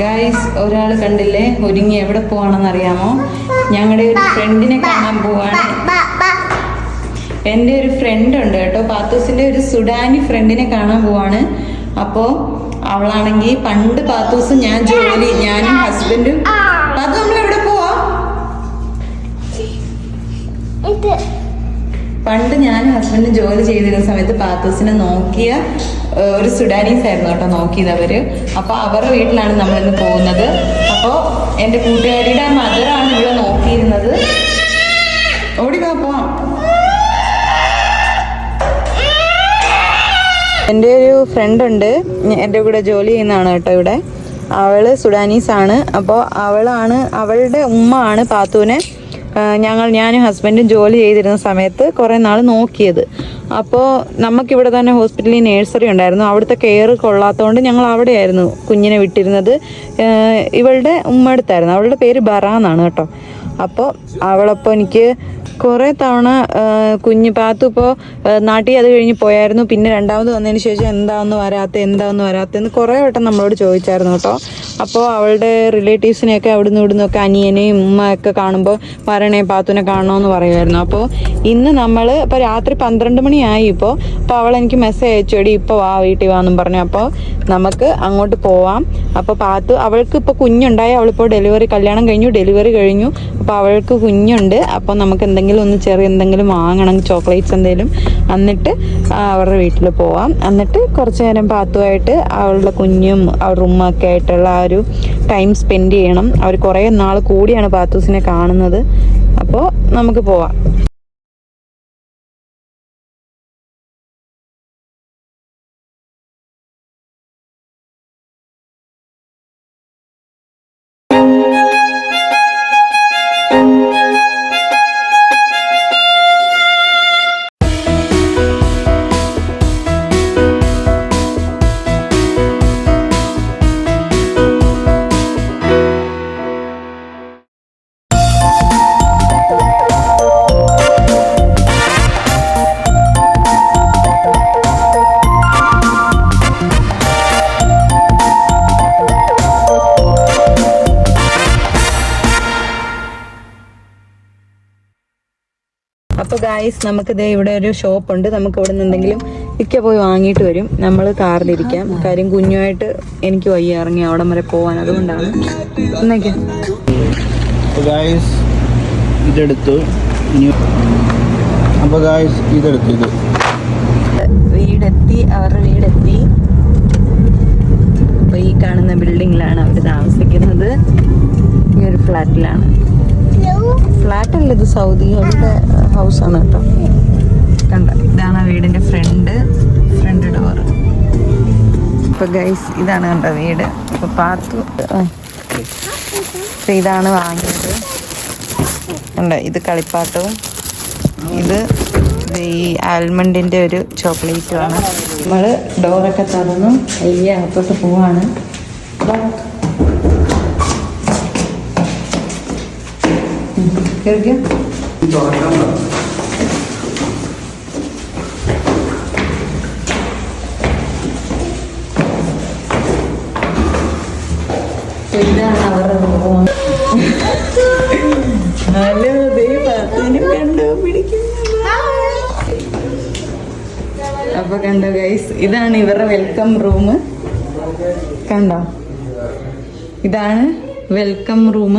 Guys, ഒരാൾ കണ്ടില്ലേ ഒരുങ്ങി എവിടെ പോവാണെന്ന് അറിയാമോ? ഞങ്ങളുടെ ഒരു ഫ്രണ്ടിനെ കാണാൻ പോവാണ്. എൻ്റെ ഒരു ഫ്രണ്ട് ഉണ്ട് കേട്ടോ, പാത്തൂസിന്റെ ഒരു സുഡാനി ഫ്രണ്ടിനെ കാണാൻ പോവാണ്. അപ്പോൾ അവളാണെങ്കിൽ പണ്ട് പാത്തൂസും ഞാനും ഹസ്ബൻഡും പാത്തു നമ്മൾ എവിടെ പോവാ? പണ്ട് ഞാനും ഹസ്ബൻഡും ജോലി ചെയ്തിരുന്ന സമയത്ത് പാത്തൂസിനെ നോക്കിയ ഒരു സുഡാനീസ് ആയിരുന്നു കേട്ടോ നോക്കിയത് അവര്. അപ്പൊ അവരുടെ വീട്ടിലാണ് നമ്മളിന്ന് പോകുന്നത്. അപ്പോൾ എൻ്റെ കൂട്ടുകാരിയുടെ മദറാണ് ഇവിടെ നോക്കിയിരുന്നത്. ഓടിക്കാ പോവാം. എൻ്റെ ഒരു ഫ്രണ്ട് ഉണ്ട്, എൻ്റെ കൂടെ ജോലി ചെയ്യുന്നതാണ് കേട്ടോ ഇവിടെ. അവള് സുഡാനീസ് ആണ്. അപ്പോൾ അവളുടെ ഉമ്മ ആണ് പാത്തുവിനെ ഞാനും ഹസ്ബൻഡും ജോലി ചെയ്തിരുന്ന സമയത്ത് കുറേ നാൾ നോക്കിയത്. അപ്പോൾ നമുക്കിവിടെ തന്നെ ഹോസ്പിറ്റലിൽ നേഴ്സറി ഉണ്ടായിരുന്നു. അവിടുത്തെ കെയർ കൊള്ളാത്തതുകൊണ്ട് ഞങ്ങൾ അവിടെയായിരുന്നു കുഞ്ഞിനെ വിട്ടിരുന്നത്. ഇവളുടെ ഉമ്മ അടുത്തായിരുന്നു. അവളുടെ പേര് ബറ എന്നാണ് കേട്ടോ. അപ്പോൾ അവളപ്പോൾ എനിക്ക് കുറേ തവണ കുഞ്ഞ് പാത്തു ഇപ്പോൾ നാട്ടിൽ അത് കഴിഞ്ഞ് പോയായിരുന്നു. പിന്നെ രണ്ടാമത് വന്നതിന് ശേഷം എന്താണെന്ന് വരാത്തെന്ന് കുറേ വട്ടം നമ്മളോട് ചോദിച്ചായിരുന്നു കേട്ടോ. അപ്പോൾ അവളുടെ റിലേറ്റീവ്സിനെയൊക്കെ അവിടുന്ന് ഇവിടുന്നൊക്കെ അനിയനെയും ഉമ്മയൊക്കെ കാണുമ്പോൾ വരണേ പാത്തുവിനെ കാണണമെന്ന് പറയുമായിരുന്നു. അപ്പോൾ ഇന്ന് നമ്മൾ ഇപ്പോൾ രാത്രി 12 മണിയായി ഇപ്പോൾ അവൾ എനിക്ക് മെസ്സേജ് അയച്ചോടി ഇപ്പോൾ വാ വീട്ടിൽ വാന്നും പറഞ്ഞു. അപ്പോൾ നമുക്ക് അങ്ങോട്ട് പോവാം. അപ്പോൾ പാത്തു അവൾക്ക് ഇപ്പോൾ കുഞ്ഞുണ്ടായി. അവളിപ്പോൾ കല്യാണം കഴിഞ്ഞു, ഡെലിവറി കഴിഞ്ഞു. അപ്പോൾ അവൾക്ക് കുഞ്ഞുണ്ട്. അപ്പോൾ നമുക്ക് ചെറിയ എന്തെങ്കിലും വാങ്ങണം, ചോക്ലേറ്റ്സ് എന്തെങ്കിലും. എന്നിട്ട് അവരുടെ വീട്ടിൽ പോവാം. എന്നിട്ട് കുറച്ച് നേരം പാത്തുമായിട്ട് അവളുടെ കുഞ്ഞും അവരുടെ ഉമ്മയൊക്കെ ആയിട്ടുള്ള ആ ഒരു ടൈം സ്പെൻഡ് ചെയ്യണം. അവർ കുറേ നാൾ കൂടിയാണ് പാത്തൂസിനെ കാണുന്നത്. അപ്പോൾ നമുക്ക് പോവാം. അപ്പോൾ ഗായ്സ്, നമുക്ക് ഇവിടെ ഒരു ഷോപ്പ് ഉണ്ട്. നമുക്ക് ഇവിടെ നിന്ന് എന്തെങ്കിലും പോയി വാങ്ങിയിട്ട് വരും. നമ്മൾ കാറിലിരിക്കാം. കാര്യം കുഞ്ഞുമായിട്ട് എനിക്ക് വയ്യ ഇറങ്ങി അവിടം വരെ പോവാൻ. അതുകൊണ്ടാണ് ഇതെടുത്തു. അപ്പോൾ ഗായ്സ് ഇതെടുത്തു. വീടെത്തി, അവരുടെ വീടെത്തി. അപ്പോൾ ഈ കാണുന്ന ബിൽഡിങ്ങിലാണ് അവർ താമസിക്കുന്നത്. ഈ ഒരു ഫ്ലാറ്റിലാണ്. ഫ്ലാറ്റല്ല, ഇത് സൗദികളുടെ ഹൗസാണ് കേട്ടോ. കണ്ട, ഇതാണ് വീടിന്റെ ഫ്രണ്ട് ഡോർ. ഇപ്പൊ ഗൈസ് ഇതാണ് കണ്ട വീട്. ഇപ്പൊ പാത്തു ഇതാണ് വാങ്ങിയത്. ഉണ്ട്, ഇത് കളിപ്പാട്ടവും ഇത് ഈ ആൽമണ്ടിന്റെ ഒരു ചോക്ലേറ്റുമാണ്. നമ്മള് ഡോറൊക്കെ തുറന്നു അകത്തോട്ട് പോവാണ്. ഇതാണ് അവരുടെ റൂം. ഹലോ, കണ്ടോ പിടിക്കുന്നു. അപ്പൊ കണ്ടോ ഗൈസ്, ഇതാണ് ഇവരുടെ വെൽക്കം റൂം. കണ്ടോ, ഇതാണ് വെൽക്കം റൂം.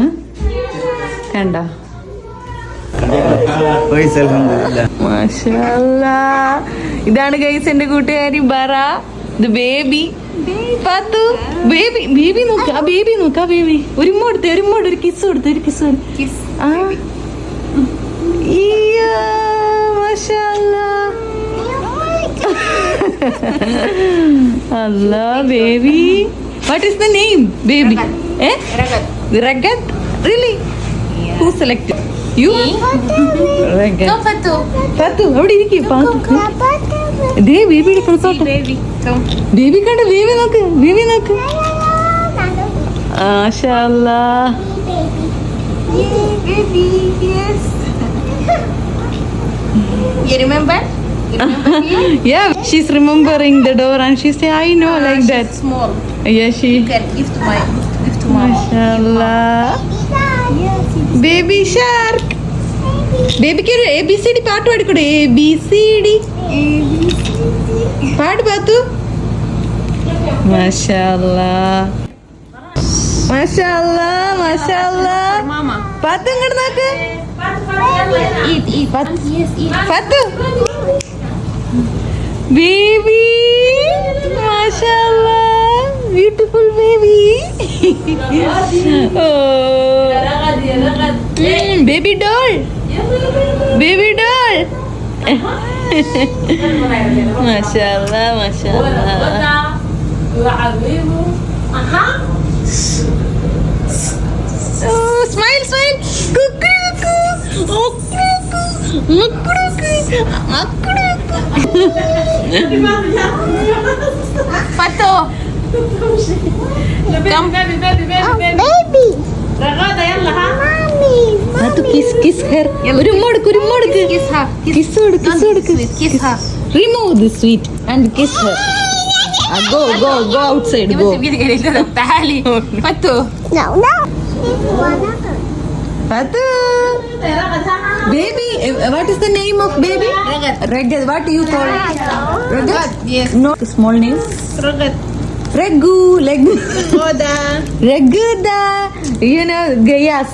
കണ്ടോ, ഇതാണ് ഗൈസ് എന്റെ കൂട്ടുകാരി ബറ. ഇത് ബേബി പാത്തു. ബേബി നോക്ക, ബേബി ഒരുമോടുത്ത് ഒരു കിസ് കൊടുത്ത്. അല്ലാ baby. What is the name baby? Ragad? Really? Who selected? You? Ragad. No, Fatu, അവിടെ ഇരിക്കും. ദേ ബേബിയുടെ കളിത്തോട്ടെ. ബേബി കണ്ട, ബേബി നോക്ക്. മാഷാഅല്ലാ. Baby, yes. You remember? Yeah, she's remembering the door and she say, I know, like that. Small. Yeah, she. You can give to baby shark. ബേബിക്ക് ഒരു ABCD പാട്ട് പാടിക്കൂടെ? ABCD പാട്ട് പാത്തു. മാഷാല്ലാ മാഷാല്ലാ മാഷാല്ലാ. പാത്തു ഇങ്ങോട്ട് നോക്ക്. പാത്തു ബേബി മാഷാല്ലാ. Beautiful baby. Baby doll. Baby doll. മാഷാല്ലാ മാഷാല്ലാ. Smile smile. Pato. Kiss kiss her. ഒരു ഉമ്മോടുക്ക് ഒരു ഉമ്മോടുക്ക്. Kiss her. കിസ് കൊടുക്ക് കിസ് കൊടുക്ക്. Kiss her. Remove the sweet and kiss her. Go outside. Go. تعالي. Pato. Patu. Baby, what is the name of baby? Ragad. What do you call it? Ragad. Yes. No small name. Ragad. Regu. Oda. Raguda. You know Gayas,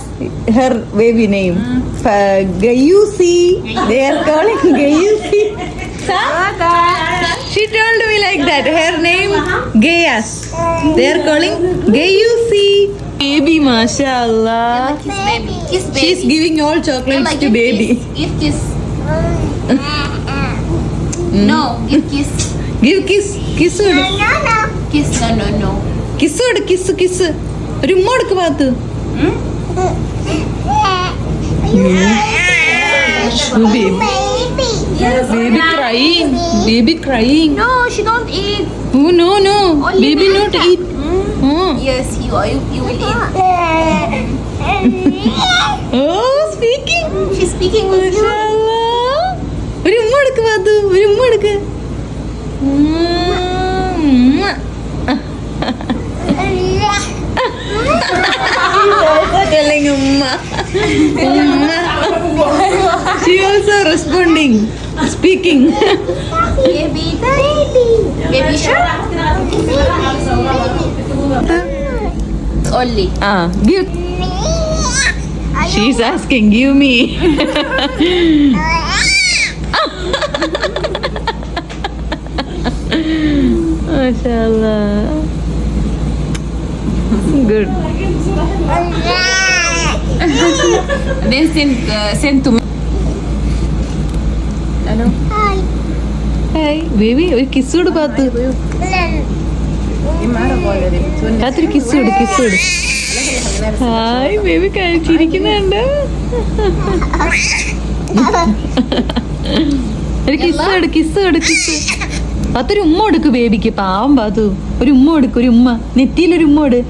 her baby name. Gayusi. They are calling Gayusi. Oda. She told me like that. Her name Gayas. They are calling Gayusi. Baby, mashallah. Kiss baby. Kiss baby. She's giving all chocolates Yalla, to give baby. Kiss. Give kiss. No, give kiss. Give kiss. Kiss കൊടു. Kiss. No. Kiss കൊടു. Kiss. ഒരു ഉമ്മ കൊടുക്ക് പാത്തു. Baby. Baby crying. Baby crying. No, she don't eat. Oh no. Only Baby not Nana. eat. Oh. Yes, you will eat. Oh, speaking. She's speaking with you. Mashallah. ഒരു ഉമ്മ കൊടുക്ക് പാത്തു. ഒരു ഉമ്മ കൊടുക്ക്. Telling umma. She also responding, speaking. Baby shark. Only. Give. She's asking, give me. Mashallah. Good. Then send to me. Hello. Hi, baby. ഒരു kiss കൊടു പാത്തു. പാത്തൊരു kiss കൊടു. ഹായ് ബേബി കഴിച്ചിരിക്കുന്നുണ്ട്. ഒരു കിസ് കൊടു. പാത്തൊരു ഉമ്മ കൊടുക്ക് ബേബിക്ക്. പാവം പാത്തു. ഒരു ഉമ്മ കൊടുക്ക്. ഒരു ഉമ്മ നെറ്റിയിലൊരു ഉമ്മ കൊടു.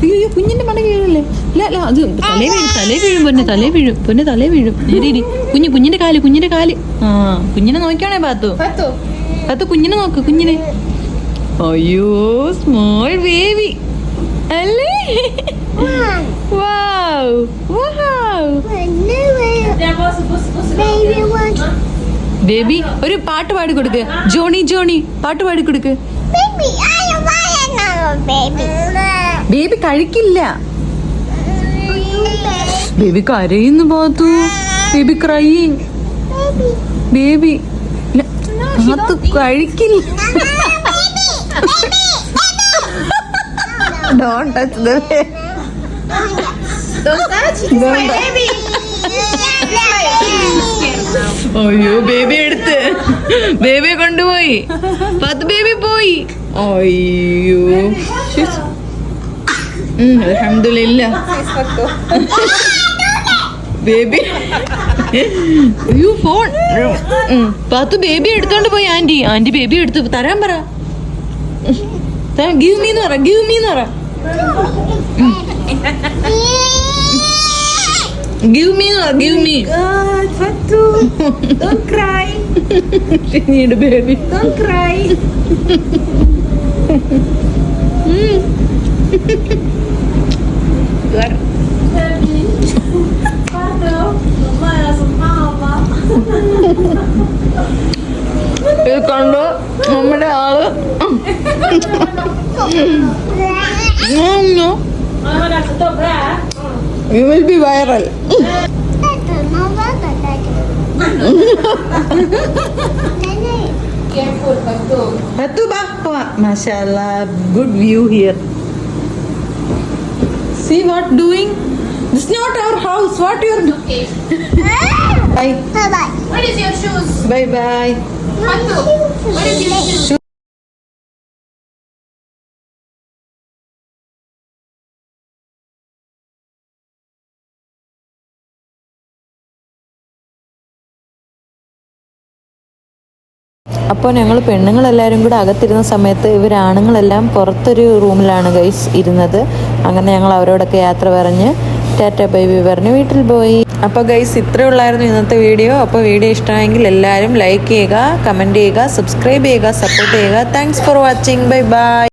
അയ്യോ കുഞ്ഞിന്റെ മട വീഴല്ലേ? ഇല്ല അത് തലേ വീഴും പൊന്നെ തലേ വീഴും. കുഞ്ഞിന്റെ കാല്. ആ കുഞ്ഞിനെ നോക്കിയാണേ പാത്തു. കുഞ്ഞിനെ നോക്ക്. അയ്യോ സ്മോൾ ബേബി അല്ലേ? വാവ്. ബേബി ഒരു പാട്ട് പാടി കൊടുക്ക്. ജോണി പാട്ട് പാടി കൊടുക്ക്. ബേബി കഴിക്കില്ല. ബേബി കരയുന്നു Pathu. Baby crying. Baby Pathu കഴിക്കില്ല. Don't touch the baby. Don't touch. Don't touch. അയ്യോ ബേബി എടുത്ത് ബേബിയെ കൊണ്ടുപോയി. 10 ബേബി പോയി. അയ്യോ അൽഹംദുലില്ലാ. ബേബി അയ്യോ ഫോൺ. 10 ബേബി എടുത്തോണ്ട് പോയി. ആന്റി ബേബി എടുത്ത് തരാൻ പറ. ഗിവ് മീന്ന് പറ. Give me. God, Fatu. Don't cry. She need a baby. Don't cry. ഇത് കണ്ടു നമ്മുടെ ആള് You will be viral. Careful, Patu. Patu ba? Mashallah, good view here. See what doing? This is not our house. What you're doing? Okay. Bye. Where is your shoes? Bye bye. Patu, where is your shoes? അപ്പോൾ ഞങ്ങൾ പെണ്ണുങ്ങളെല്ലാവരും കൂടെ അകത്തിരുന്ന സമയത്ത് ഇവർ ആണുങ്ങളെല്ലാം പുറത്തൊരു റൂമിലാണ് guys ഇരുന്നത്. അങ്ങനെ ഞങ്ങൾ അവരോടൊക്കെ യാത്ര പറഞ്ഞ് ടാറ്റ ബൈ ബൈ പറഞ്ഞ് വീട്ടിൽ പോയി. അപ്പോൾ ഗൈസ് ഇത്രയേ ഉള്ളായിരുന്നു ഇന്നത്തെ വീഡിയോ. അപ്പോൾ വീഡിയോ ഇഷ്ടമായെങ്കിൽ എല്ലാവരും ലൈക്ക് ചെയ്യുക, കമൻറ്റ് ചെയ്യുക, സബ്സ്ക്രൈബ് ചെയ്യുക, സപ്പോർട്ട് ചെയ്യുക. Thanks for watching. Bye bye.